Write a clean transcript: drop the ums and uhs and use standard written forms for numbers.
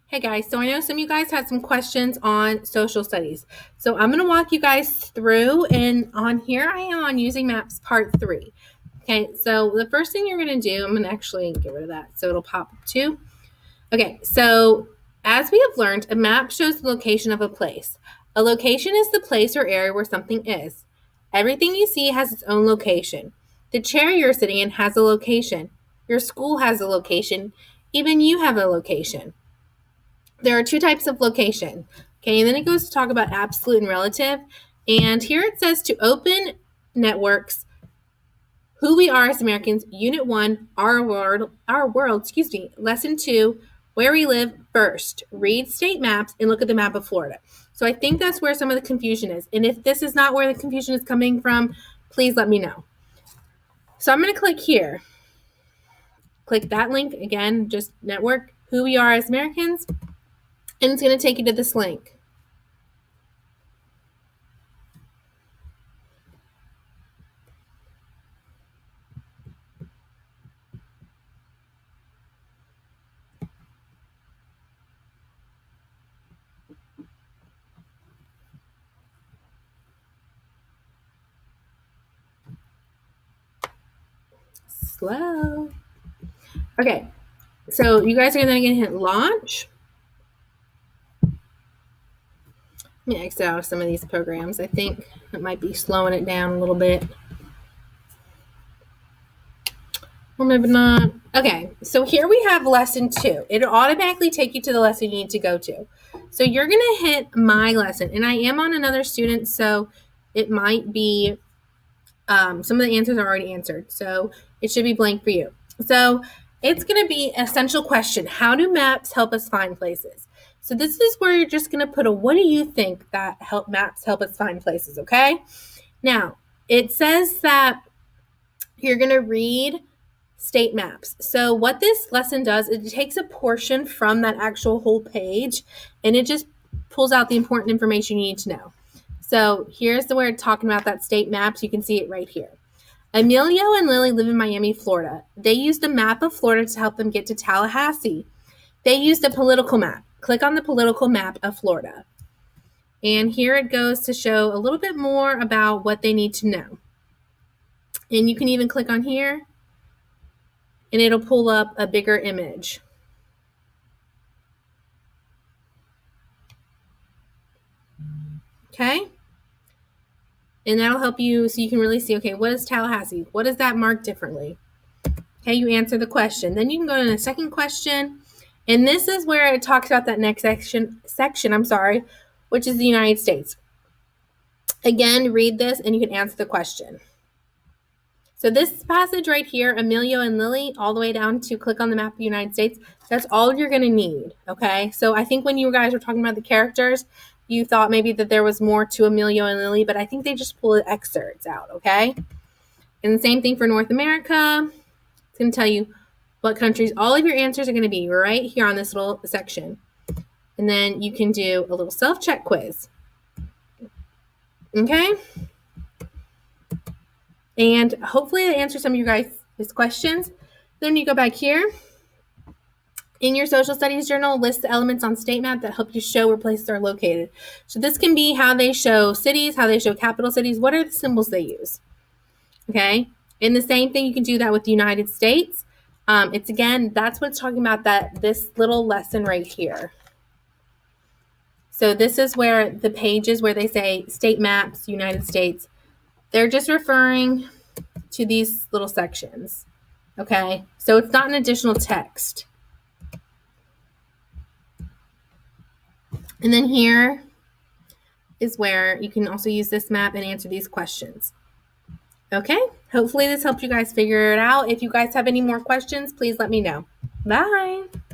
Hey guys, so I know some of you guys had some questions on social studies. So I'm going to walk you guys through, and on here I am on using maps part 3. Okay, so the first thing you're going to do, I'm going to actually get rid of that so it'll pop up too. Okay, so as we have learned, a map shows the location of a place. A location is the place or area where something is. Everything you see has its own location. The chair you're sitting in has a location. Your school has a location. Even you have a location. There are two types of location. Okay, and then it goes to talk about absolute and relative. And here it says to open networks, who we are as Americans, Unit 1, our world, Lesson 2, where we live first. Read state maps and look at the map of Florida. So I think that's where some of the confusion is. And if this is not where the confusion is coming from, please let me know. So I'm going to click here. Click that link again, just network, who we are as Americans. And it's going to take you to this link. Slow. Okay, so you guys are then going to hit launch. Let me exit out of some of these programs. I think it might be slowing it down a little bit. Or maybe not. Okay, so here we have lesson 2. It'll automatically take you to the lesson you need to go to. So you're going to hit my lesson. And I am on another student, so it might be some of the answers are already answered. So it should be blank for you. So it's going to be an essential question. How do maps help us find places? So this is where you're just going to put a what do you think that maps help us find places, okay? Now, it says that you're going to read state maps. So what this lesson does, it takes a portion from that actual whole page and it just pulls out the important information you need to know. So here's where it's talking about that state maps. You can see it right here. Emilio and Lily live in Miami, Florida. They used a map of Florida to help them get to Tallahassee. They used a political map. Click on the political map of Florida. And here it goes to show a little bit more about what they need to know. And you can even click on here and it'll pull up a bigger image. Okay? And that'll help you so you can really see, okay, what is Tallahassee? What is that marked differently? Okay, you answer the question. Then you can go to the second question. And this is where it talks about that next section, which is the United States. Again, read this and you can answer the question. So this passage right here, Emilio and Lily, all the way down to click on the map of the United States, that's all you're going to need, okay? So I think when you guys were talking about the characters, you thought maybe that there was more to Emilio and Lily, but I think they just pull excerpts out, okay? And the same thing for North America. It's going to tell you what countries. All of your answers are going to be right here on this little section. And then you can do a little self-check quiz. Okay? And hopefully it answers some of you guys' questions. Then you go back here. In your social studies journal, list the elements on state map that help you show where places are located. So this can be how they show cities, how they show capital cities. What are the symbols they use? Okay. And the same thing, you can do that with the United States. It's again, that's what's talking about this little lesson right here. So this is where the pages where they say state maps, United States, they're just referring to these little sections. Okay. So it's not an additional text. And then here is where you can also use this map and answer these questions. Okay, hopefully this helped you guys figure it out. If you guys have any more questions, please let me know. Bye.